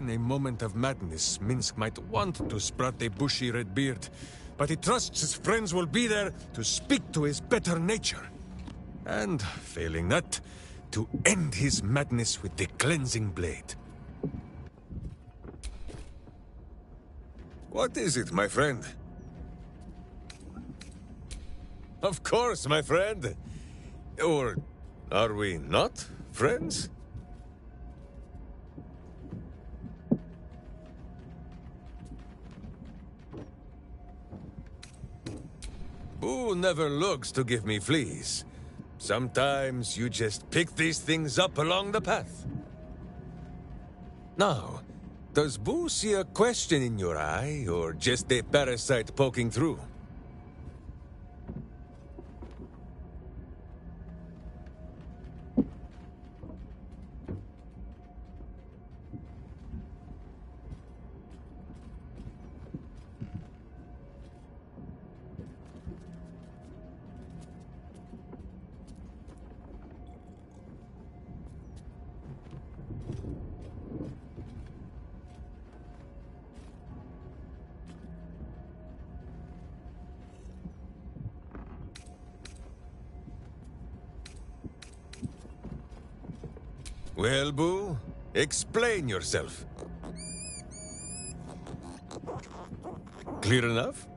In a moment of madness, Minsk might want to sprout a bushy red beard, but he trusts his friends will be there to speak to his better nature. And, failing that, to end his madness with the cleansing blade. What is it, my friend? Of course, my friend. Or are we not friends? Boo never looks to give me fleas. Sometimes you just pick these things up along the path. Now, does Boo see a question in your eye, or just a parasite poking through? Well, Boo, explain yourself. Clear enough?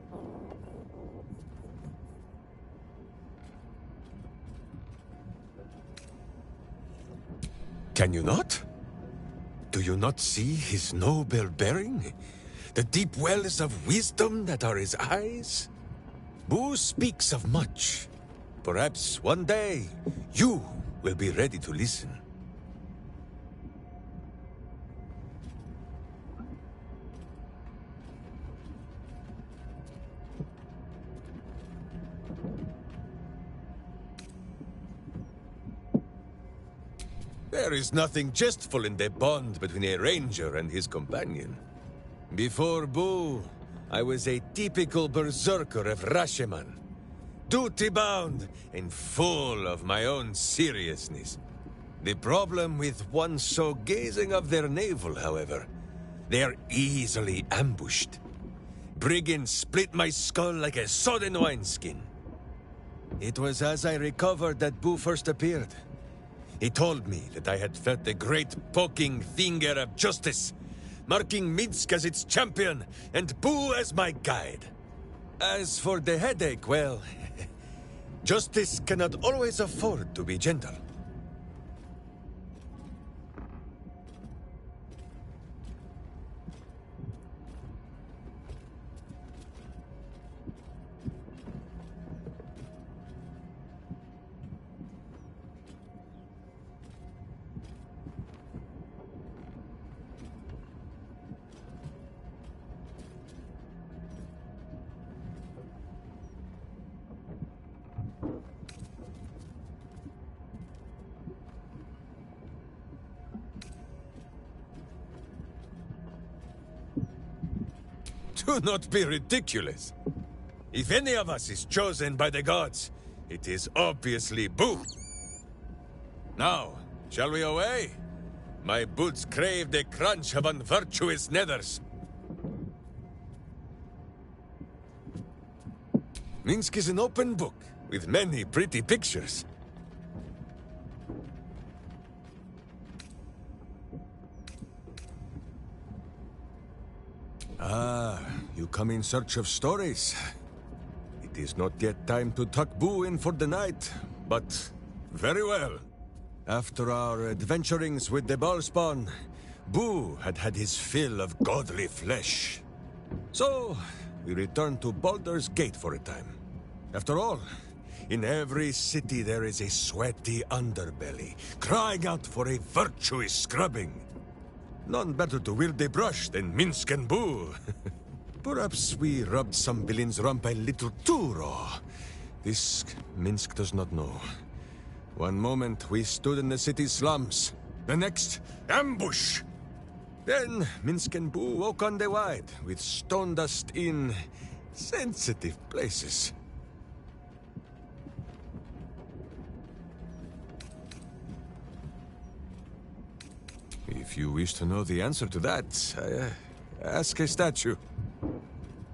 Can you not? Do you not see his noble bearing? The deep wells of wisdom that are his eyes? Boo speaks of much. Perhaps one day, you will be ready to listen. There is nothing jestful in the bond between a ranger and his companion. Before Boo, I was a typical berserker of Rashomon. Duty-bound and full of my own seriousness. The problem with one so gazing of their navel, however, they are easily ambushed. Brigands split my skull like a sodden wineskin. It was as I recovered that Boo first appeared. He told me that I had felt the great poking finger of justice, marking Minsk as its champion and Boo as my guide. As for the headache, well, justice cannot always afford to be gentle. Do not be ridiculous. If any of us is chosen by the gods, it is obviously Boo. Now, shall we away? My boots crave the crunch of unvirtuous nethers. Minsk is an open book, with many pretty pictures. Ah, you come in search of stories. It is not yet time to tuck Boo in for the night, but very well. After our adventurings with the Ballspawn, Boo had had his fill of godly flesh. So, we returned to Baldur's Gate for a time. After all, in every city there is a sweaty underbelly, crying out for a virtuous scrubbing. None better to wield a brush than Minsk and Boo. Perhaps we rubbed some villain's rump a little too raw. This Minsk does not know. One moment we stood in the city slums. The next, ambush! Then Minsk and Boo woke on the wide, with stone dust in sensitive places. If you wish to know the answer to that, ask a statue.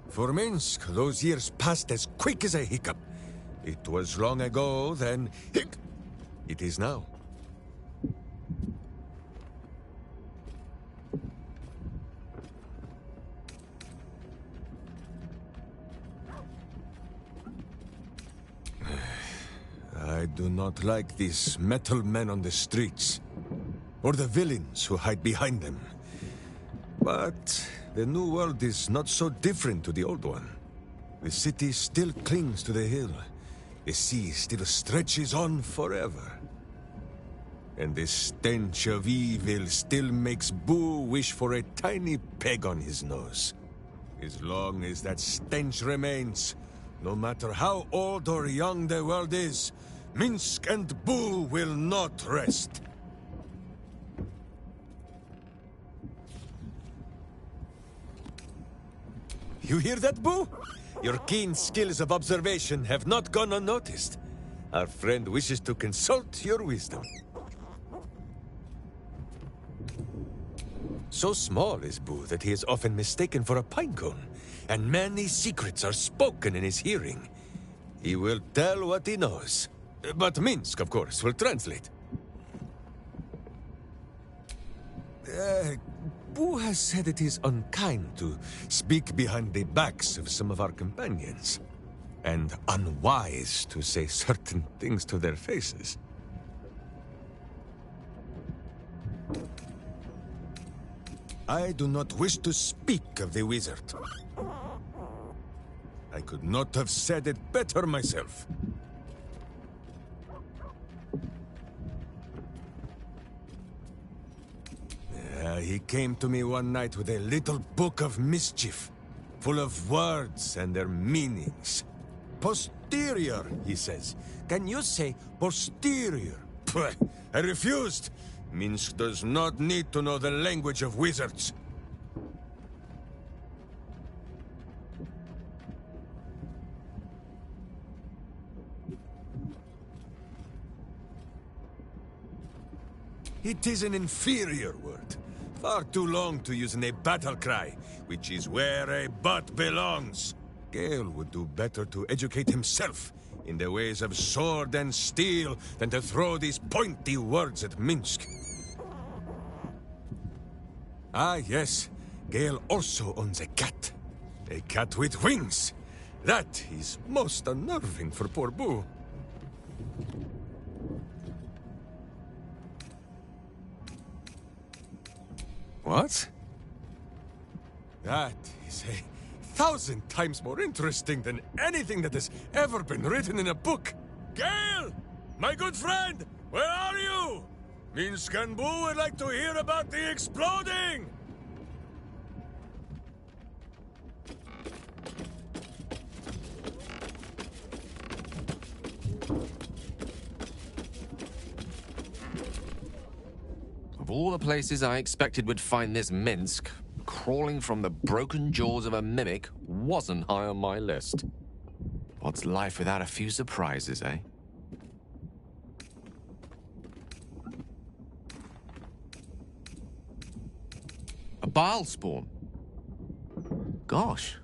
For Minsk, those years passed as quick as a hiccup. It was long ago, then it is now. I do not like these metal men on the streets, or the villains who hide behind them. But the new world is not so different to the old one. The city still clings to the hill. The sea still stretches on forever. And the stench of evil still makes Boo wish for a tiny peg on his nose. As long as that stench remains, no matter how old or young the world is, Minsk and Boo will not rest. You hear that, Boo? Your keen skills of observation have not gone unnoticed. Our friend wishes to consult your wisdom. So small is Boo that he is often mistaken for a pinecone, and many secrets are spoken in his hearing. He will tell what he knows. But Minsk, of course, will translate. Boo has said it is unkind to speak behind the backs of some of our companions, and unwise to say certain things to their faces. I do not wish to speak of the wizard. I could not have said it better myself. He came to me one night with a little book of mischief, full of words and their meanings. Posterior, he says. Can you say posterior? Pwah, I refused. Minsk does not need to know the language of wizards. It is an inferior word. Far too long to use in a battle cry, which is where a butt belongs. Gale would do better to educate himself in the ways of sword and steel than to throw these pointy words at Minsk. Ah, yes. Gale also owns a cat. A cat with wings. That is most unnerving for poor Boo. What? That is 1,000 times more interesting than anything that has ever been written in a book. Gale! My good friend! Where are you? Minsk and Boo would like to hear about the exploding! Of all the places I expected would find this Minsk, crawling from the broken jaws of a mimic wasn't high on my list. What's life without a few surprises, eh? A Baal spawn? Gosh.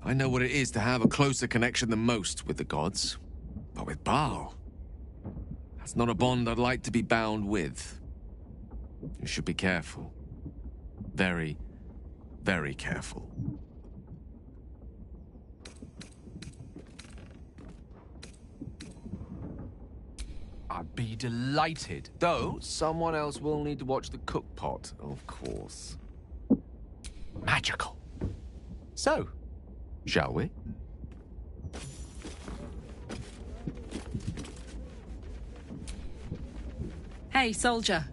I know what it is to have a closer connection than most with the gods. But with Baal, that's not a bond I'd like to be bound with. You should be careful. Very, very careful. I'd be delighted. Though, someone else will need to watch the cookpot, of course. Magical. So, shall we? Hey, soldier.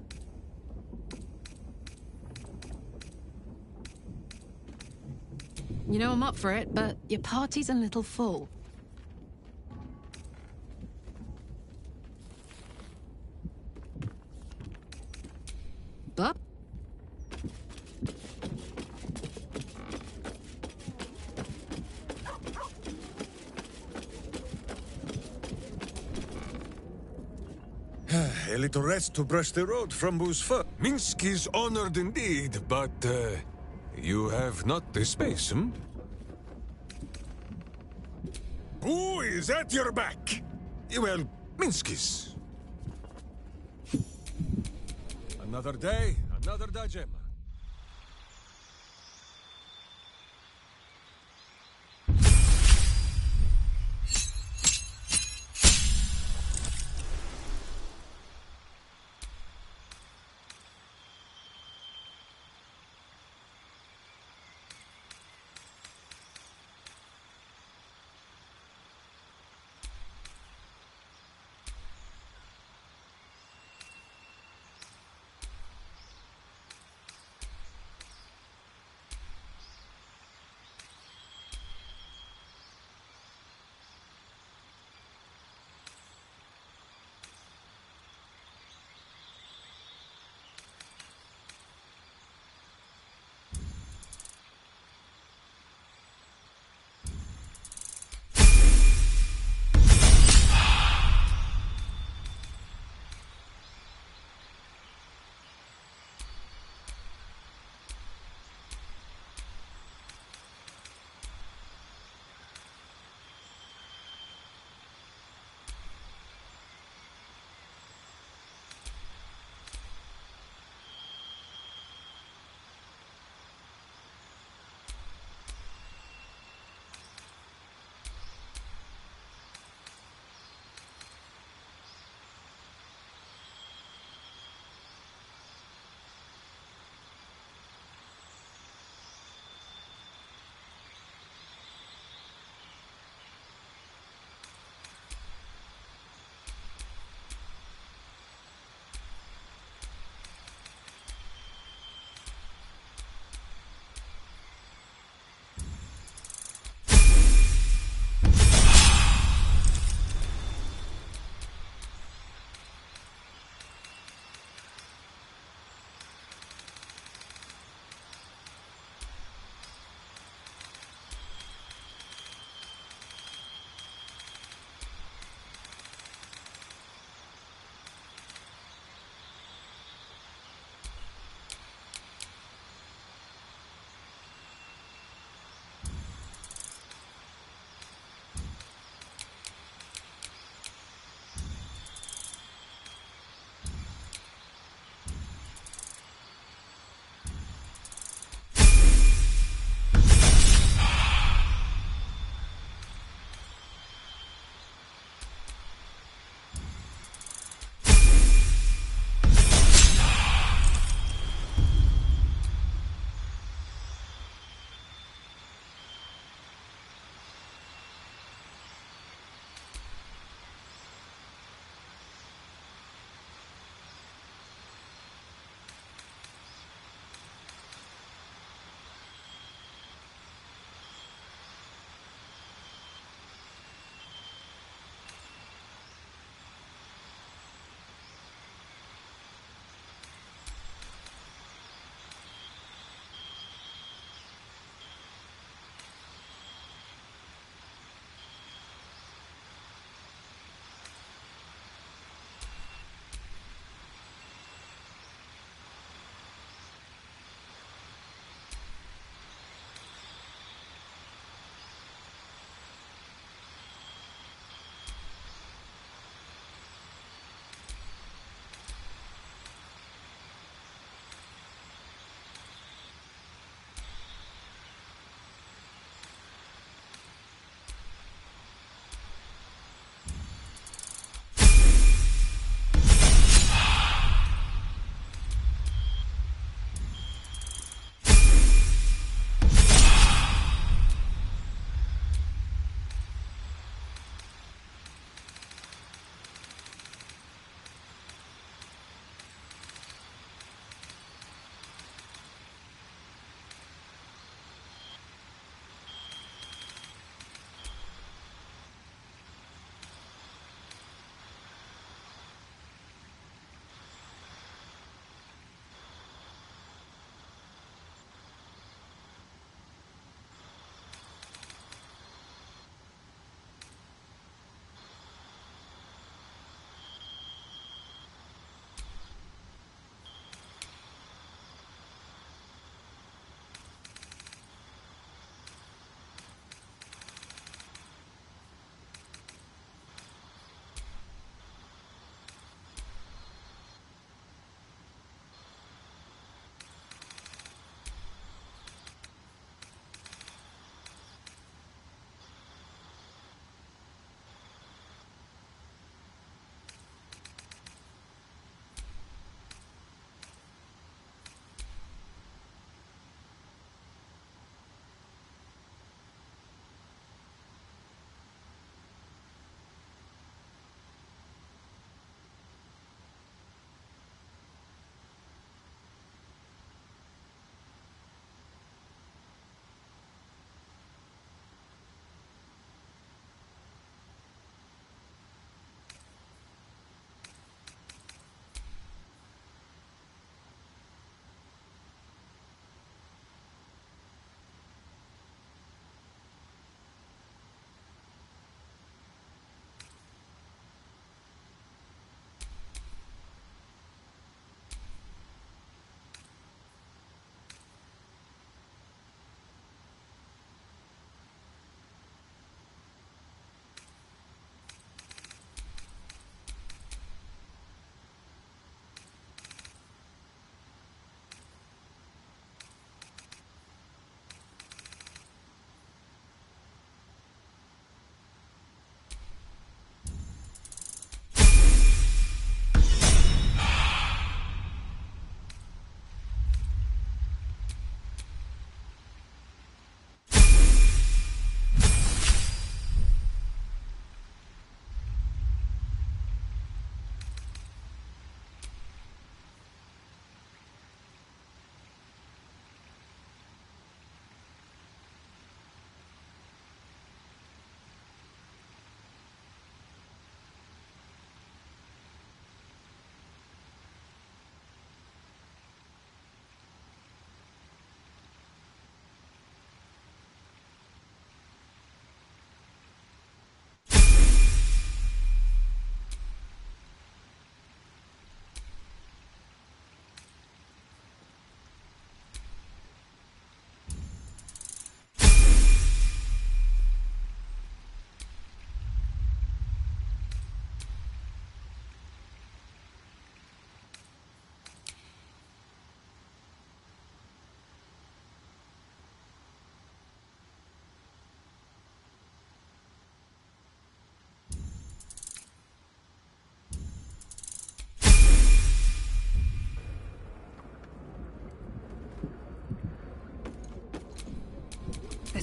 You know I'm up for it, but your party's a little full. But? A little rest to brush the road from Boo's fur. Minsk is honored indeed, but you have not the space, hmm? Who is at your back? Well, Minsk is. Another day, another Dajem.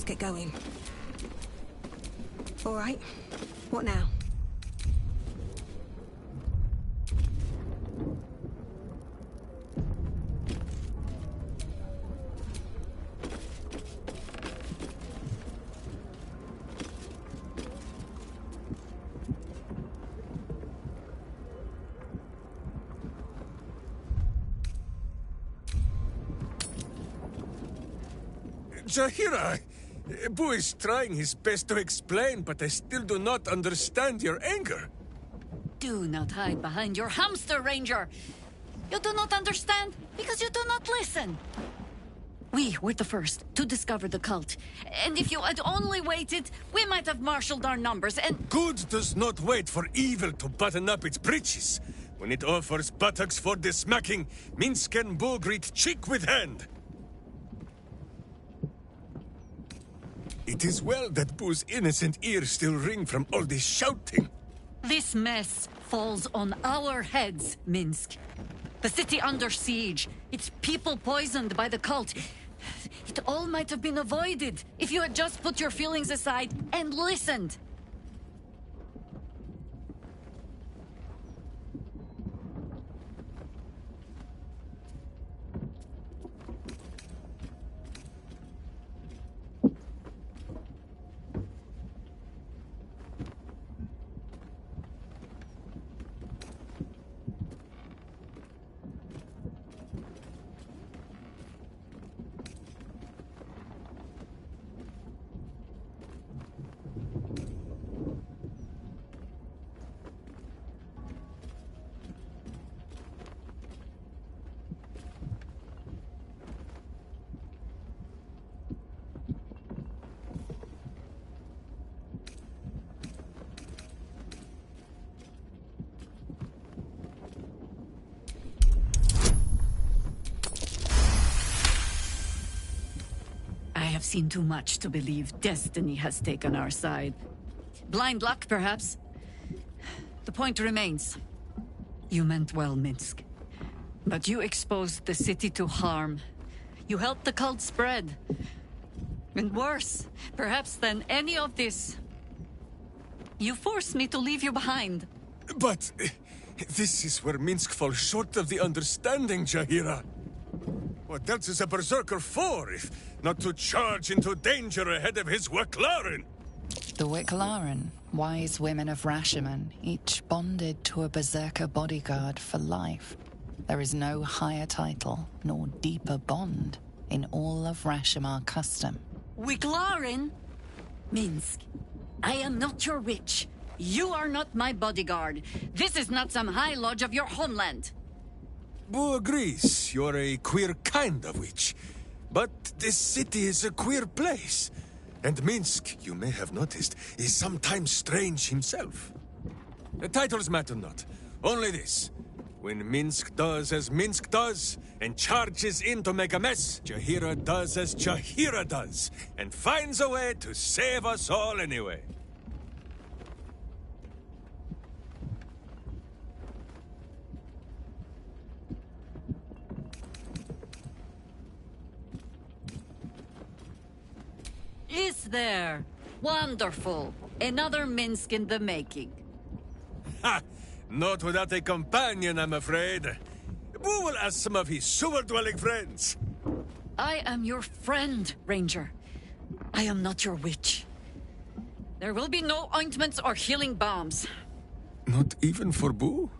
get going. All right. What now? Jaheira! Boo is trying his best to explain, but I still do not understand your anger. Do not hide behind your hamster, Ranger. You do not understand because you do not listen. We were the first to discover the cult. And if you had only waited, we might have marshaled our numbers and... Good does not wait for evil to button up its breeches. When it offers buttocks for the smacking, Minsk and Boo greet cheek with hand. It is well that Boo's innocent ears still ring from all this shouting. This mess falls on our heads, Minsk. The city under siege, its people poisoned by the cult. It all might have been avoided if you had just put your feelings aside and listened. I have seen too much to believe destiny has taken our side. Blind luck, perhaps. The point remains. You meant well, Minsk. But you exposed the city to harm. You helped the cult spread. And worse, perhaps than any of this, you forced me to leave you behind. But this is where Minsk falls short of the understanding, Jaheira. What else is a berserker for, if not to charge into danger ahead of his Waclaren? The Wicklaren, wise women of Rashomon, each bonded to a berserker bodyguard for life. There is no higher title, nor deeper bond in all of Rashomon custom. Wiclaren? Minsk, I am not your witch. You are not my bodyguard. This is not some high lodge of your homeland. Boo agrees you're a queer kind of witch. But this city is a queer place. And Minsk, you may have noticed, is sometimes strange himself. The titles matter not. Only this. When Minsk does as Minsk does, and charges in to make a mess, Jaheira does as Jaheira does, and finds a way to save us all anyway. Is there? Wonderful. Another Minsk in the making. Ha! Not without a companion, I'm afraid. Boo will ask some of his sewer-dwelling friends. I am your friend, Ranger. I am not your witch. There will be no ointments or healing balms. Not even for Boo?